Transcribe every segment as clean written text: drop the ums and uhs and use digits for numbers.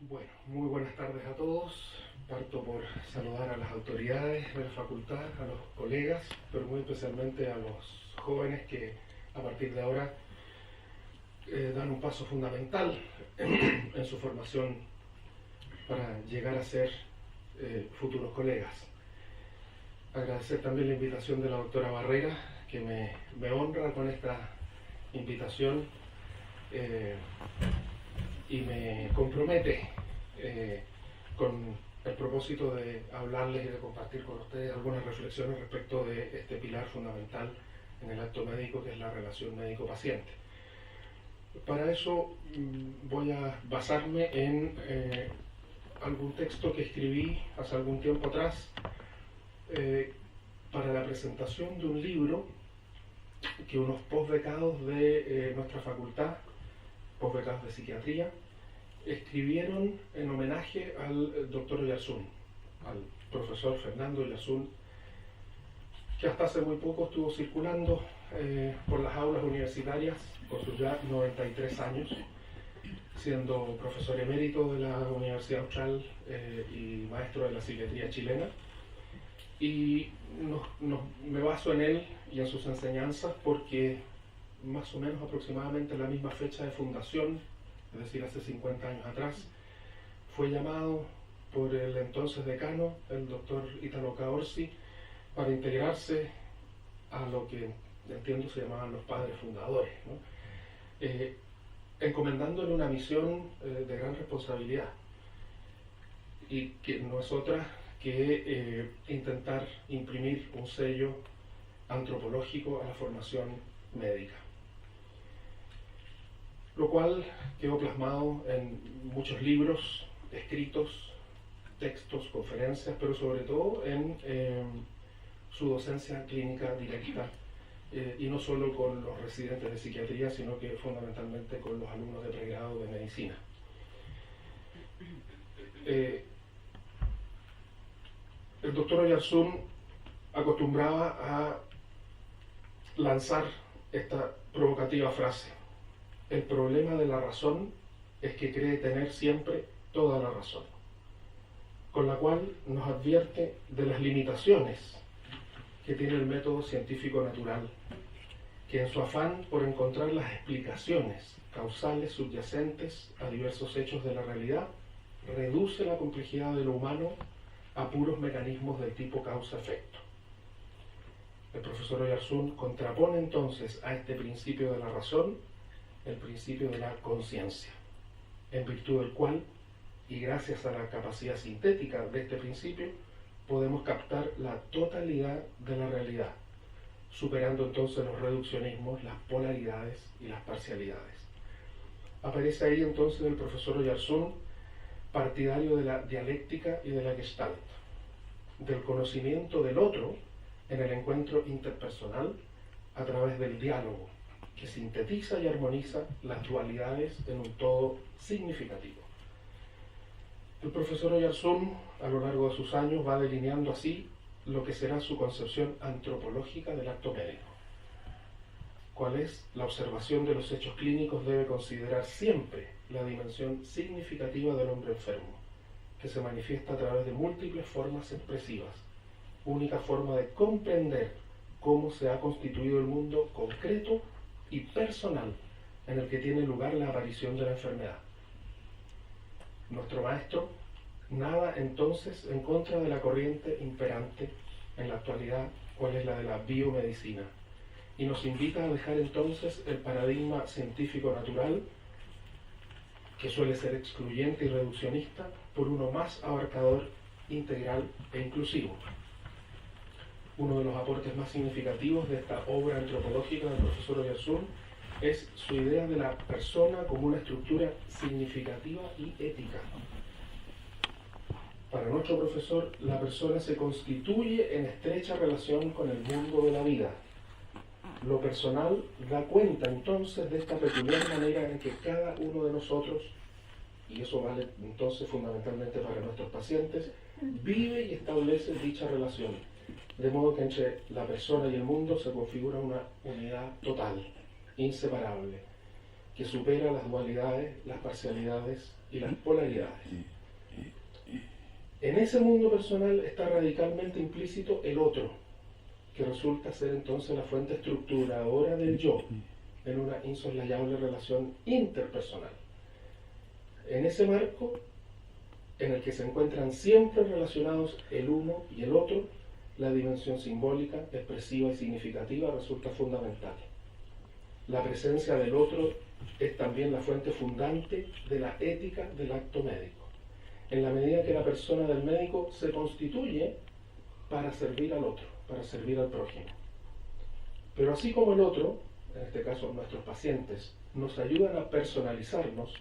Bueno, muy buenas tardes a todos. Parto por saludar a las autoridades de la facultad, a los colegas, pero muy especialmente a los jóvenes que a partir de ahora dan un paso fundamental en su formación para llegar a ser futuros colegas. Agradecer también la invitación de la doctora Barrera, que me honra con esta invitación y me compromete con el propósito de hablarles y de compartir con ustedes algunas reflexiones respecto de este pilar fundamental en el acto médico, que es la relación médico-paciente. Para eso voy a basarme en algún texto que escribí hace algún tiempo atrás para la presentación de un libro que unos posbecados de nuestra facultad, posbecados de psiquiatría, escribieron en homenaje al doctor Oyarzún, al profesor Fernando Oyarzún, que hasta hace muy poco estuvo circulando por las aulas universitarias con sus ya 93 años, siendo profesor emérito de la Universidad Austral y maestro de la psiquiatría chilena. Y me baso en él y en sus enseñanzas porque más o menos aproximadamente en la misma fecha de fundación, es decir, hace 50 años atrás, fue llamado por el entonces decano, el doctor Italo Caorsi, para integrarse a lo que entiendo se llamaban los padres fundadores, ¿no? Encomendándole una misión de gran responsabilidad, y que no es otra que intentar imprimir un sello antropológico a la formación médica, lo cual quedó plasmado en muchos libros, escritos, textos, conferencias, pero sobre todo en su docencia clínica directa, y no solo con los residentes de psiquiatría, sino que fundamentalmente con los alumnos de pregrado de medicina. El doctor Oyarzún acostumbraba a lanzar esta provocativa frase: el problema de la razón es que cree tener siempre toda la razón, con la cual nos advierte de las limitaciones que tiene el método científico natural, que en su afán por encontrar las explicaciones causales subyacentes a diversos hechos de la realidad, reduce la complejidad de lo humano a puros mecanismos del tipo causa-efecto. El profesor Oyarzún contrapone entonces a este principio de la razón el principio de la conciencia, en virtud del cual, y gracias a la capacidad sintética de este principio, podemos captar la totalidad de la realidad, superando entonces los reduccionismos, las polaridades y las parcialidades. Aparece ahí entonces el profesor Oyarzún, partidario de la dialéctica y de la Gestalt, del conocimiento del otro en el encuentro interpersonal a través del diálogo, que sintetiza y armoniza las dualidades en un todo significativo. El profesor Oyarzún, a lo largo de sus años, va delineando así lo que será su concepción antropológica del acto médico. ¿Cuál es? La observación de los hechos clínicos debe considerar siempre la dimensión significativa del hombre enfermo, que se manifiesta a través de múltiples formas expresivas, única forma de comprender cómo se ha constituido el mundo concreto y personal en el que tiene lugar la aparición de la enfermedad. Nuestro maestro nada entonces en contra de la corriente imperante en la actualidad, cual es la de la biomedicina, y nos invita a dejar entonces el paradigma científico natural, que suele ser excluyente y reduccionista, por uno más abarcador, integral e inclusivo. Uno de los aportes más significativos de esta obra antropológica del profesor Oyarzún es su idea de la persona como una estructura significativa y ética. Para nuestro profesor, la persona se constituye en estrecha relación con el mundo de la vida. Lo personal da cuenta entonces de esta peculiar manera en que cada uno de nosotros, y eso vale entonces fundamentalmente para nuestros pacientes, vive y establece dicha relación, de modo que entre la persona y el mundo se configura una unidad total, inseparable, que supera las dualidades, las parcialidades y las polaridades. En ese mundo personal está radicalmente implícito el otro, que resulta ser entonces la fuente estructuradora del yo, en una insoslayable relación interpersonal. En ese marco, en el que se encuentran siempre relacionados el uno y el otro, la dimensión simbólica, expresiva y significativa resulta fundamental. La presencia del otro es también la fuente fundante de la ética del acto médico, en la medida que la persona del médico se constituye para servir al otro, para servir al prójimo. Pero así como el otro, en este caso nuestros pacientes, nos ayudan a personalizarnos,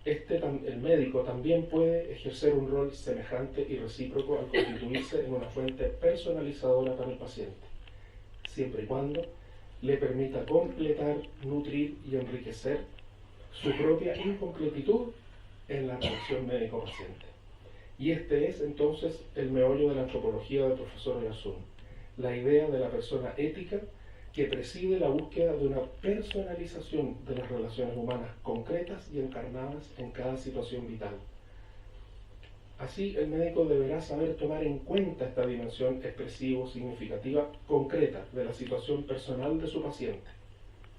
el médico también puede ejercer un rol semejante y recíproco al constituirse en una fuente personalizadora para el paciente, siempre y cuando le permita completar, nutrir y enriquecer su propia incompletitud en la relación médico-paciente. Y este es entonces el meollo de la antropología del profesor Oyarzún, la idea de la persona ética que preside la búsqueda de una personalización de las relaciones humanas concretas y encarnadas en cada situación vital. Así, el médico deberá saber tomar en cuenta esta dimensión expresivo-significativa concreta de la situación personal de su paciente,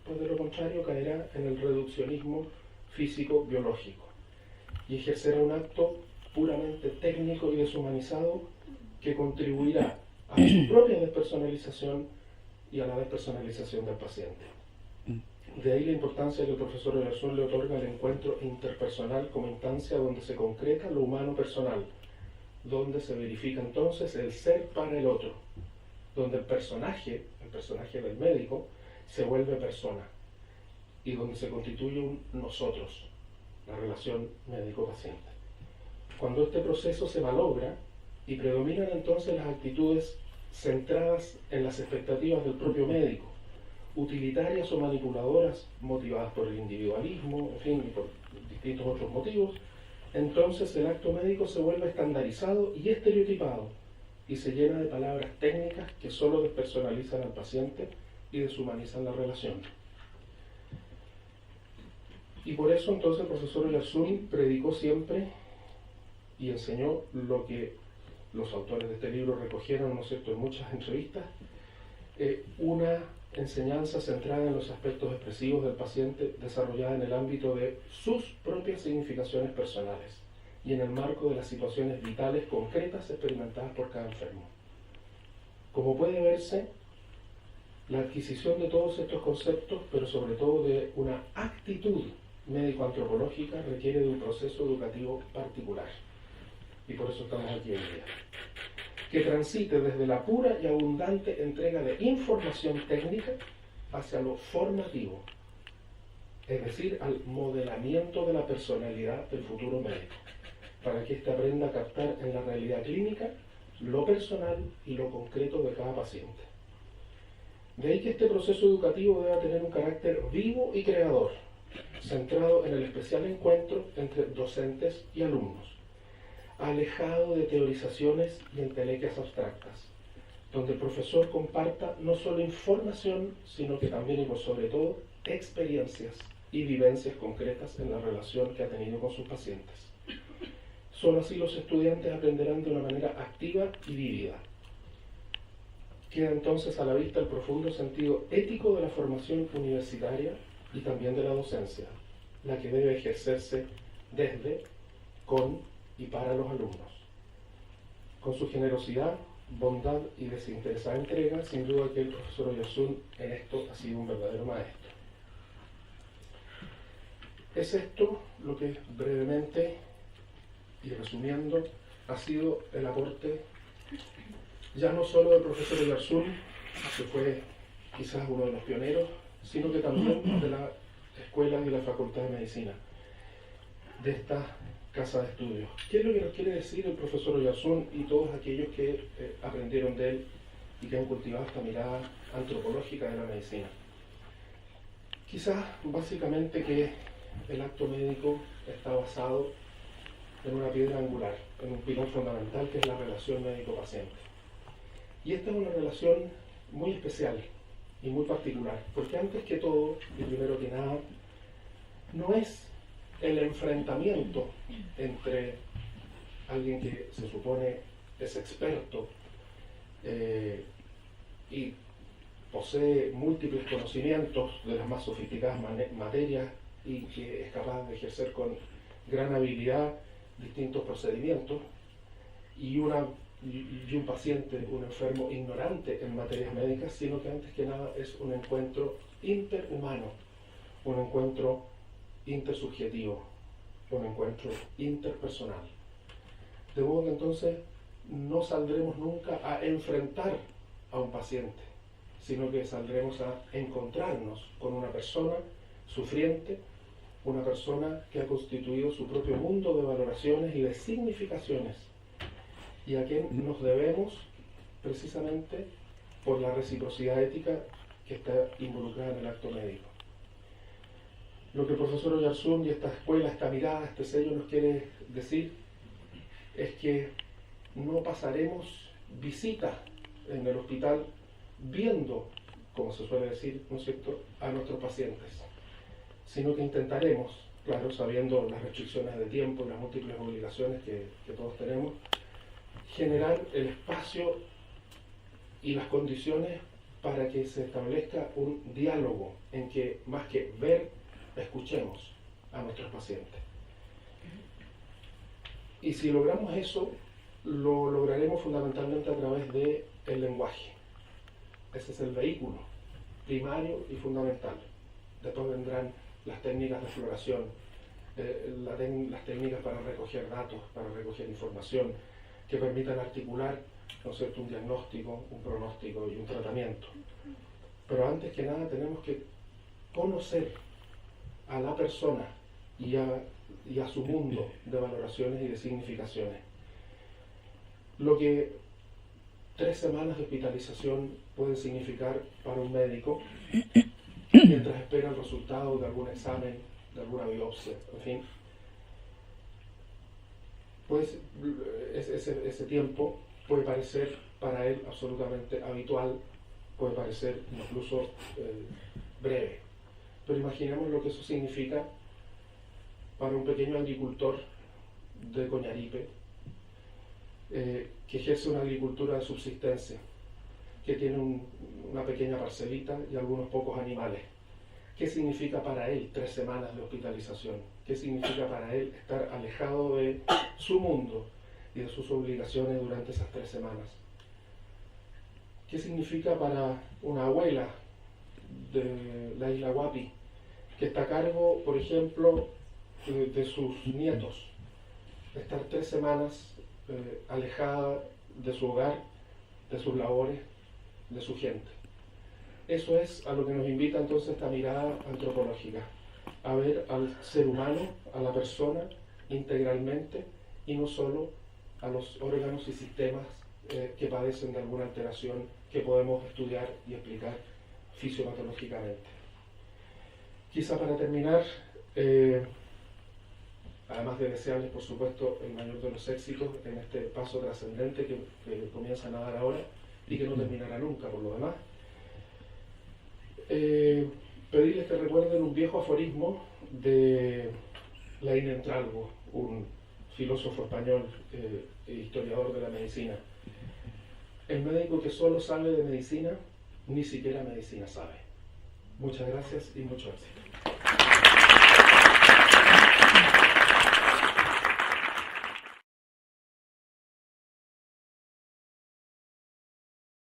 pues de lo contrario caerá en el reduccionismo físico-biológico y ejercerá un acto puramente técnico y deshumanizado que contribuirá a su propia despersonalización y a la despersonalización del paciente. De ahí la importancia que el profesor Oyarzún le otorga al encuentro interpersonal como instancia donde se concreta lo humano personal, donde se verifica entonces el ser para el otro, donde el personaje del médico, se vuelve persona y donde se constituye un nosotros, la relación médico-paciente. Cuando este proceso se malogra y predominan entonces las actitudes centradas en las expectativas del propio médico, utilitarias o manipuladoras, motivadas por el individualismo, en fin, y por distintos otros motivos, entonces el acto médico se vuelve estandarizado y estereotipado y se llena de palabras técnicas que solo despersonalizan al paciente y deshumanizan la relación. Y por eso entonces el profesor Oyarzún predicó siempre y enseñó lo que los autores de este libro recogieron, ¿no es cierto?, en muchas entrevistas, una enseñanza centrada en los aspectos expresivos del paciente, desarrollada en el ámbito de sus propias significaciones personales y en el marco de las situaciones vitales concretas experimentadas por cada enfermo. Como puede verse, la adquisición de todos estos conceptos, pero sobre todo de una actitud médico-antropológica, requiere de un proceso educativo particular. Y por eso estamos aquí hoy día. Que transite desde la pura y abundante entrega de información técnica hacia lo formativo, es decir, al modelamiento de la personalidad del futuro médico, para que éste aprenda a captar en la realidad clínica lo personal y lo concreto de cada paciente. De ahí que este proceso educativo deba tener un carácter vivo y creador, centrado en el especial encuentro entre docentes y alumnos, alejado de teorizaciones y entelequias abstractas, donde el profesor comparta no solo información, sino que también y por sobre todo experiencias y vivencias concretas en la relación que ha tenido con sus pacientes. Solo así los estudiantes aprenderán de una manera activa y vívida. Queda entonces a la vista el profundo sentido ético de la formación universitaria y también de la docencia, la que debe ejercerse desde, con y para los alumnos. Con su generosidad, bondad y desinteresada entrega, sin duda que el profesor Oyarzún en esto ha sido un verdadero maestro. Es esto lo que brevemente y resumiendo ha sido el aporte ya no solo del profesor Oyarzún, que fue quizás uno de los pioneros, sino que también de la Escuela y la Facultad de Medicina, de esta casa de estudios. ¿Qué es lo que nos quiere decir el profesor Oyarzún y todos aquellos que aprendieron de él y que han cultivado esta mirada antropológica de la medicina? Quizás básicamente que el acto médico está basado en una piedra angular, en un pilón fundamental que es la relación médico-paciente. Y esta es una relación muy especial y muy particular, porque antes que todo, y primero que nada, no es el enfrentamiento entre alguien que se supone es experto y posee múltiples conocimientos de las más sofisticadas materias y que es capaz de ejercer con gran habilidad distintos procedimientos, y un paciente, un enfermo ignorante en materias médicas, sino que antes que nada es un encuentro interhumano, un encuentro intersubjetivo, un encuentro interpersonal. De modo que entonces no saldremos nunca a enfrentar a un paciente, sino que saldremos a encontrarnos con una persona sufriente, una persona que ha constituido su propio mundo de valoraciones y de significaciones, y a quien nos debemos precisamente por la reciprocidad ética que está involucrada en el acto médico. Lo que el profesor Oyarzún y esta escuela, esta mirada, este sello nos quiere decir es que no pasaremos visita en el hospital viendo, como se suele decir, ¿no es cierto?, a nuestros pacientes, sino que intentaremos, claro, sabiendo las restricciones de tiempo y las múltiples obligaciones que todos tenemos, generar el espacio y las condiciones para que se establezca un diálogo en que, más que ver, escuchemos a nuestros pacientes. Y si logramos eso, lo lograremos fundamentalmente a través del lenguaje. Ese es el vehículo primario y fundamental. Después vendrán las técnicas de exploración, las técnicas para recoger datos, para recoger información, que permitan articular, ¿no es cierto?, un diagnóstico, un pronóstico y un tratamiento. Pero antes que nada tenemos que conocer a la persona y a su mundo de valoraciones y de significaciones. Lo que 3 semanas de hospitalización pueden significar para un médico mientras espera el resultado de algún examen, de alguna biopsia, en fin, pues ese tiempo puede parecer para él absolutamente habitual, puede parecer incluso breve. Pero imaginemos lo que eso significa para un pequeño agricultor de Coñaripe, que ejerce una agricultura de subsistencia, que tiene una pequeña parcelita y algunos pocos animales. ¿Qué significa para él 3 semanas de hospitalización? ¿Qué significa para él estar alejado de su mundo y de sus obligaciones durante esas 3 semanas? ¿Qué significa para una abuela de la isla Guapi, que está a cargo, por ejemplo, de sus nietos, estar 3 semanas alejada de su hogar, de sus labores, de su gente? Eso es a lo que nos invita entonces esta mirada antropológica, a ver al ser humano, a la persona integralmente, y no solo a los órganos y sistemas que padecen de alguna alteración que podemos estudiar y explicar fisiopatológicamente. Quizá para terminar, además de desearles por supuesto el mayor de los éxitos en este paso trascendente que comienzan a dar ahora y que no terminará nunca por lo demás, pedirles que recuerden un viejo aforismo de Laín Entralgo, un filósofo español e historiador de la medicina. El médico que solo sabe de medicina, ni siquiera medicina sabe. Muchas gracias y mucho éxito.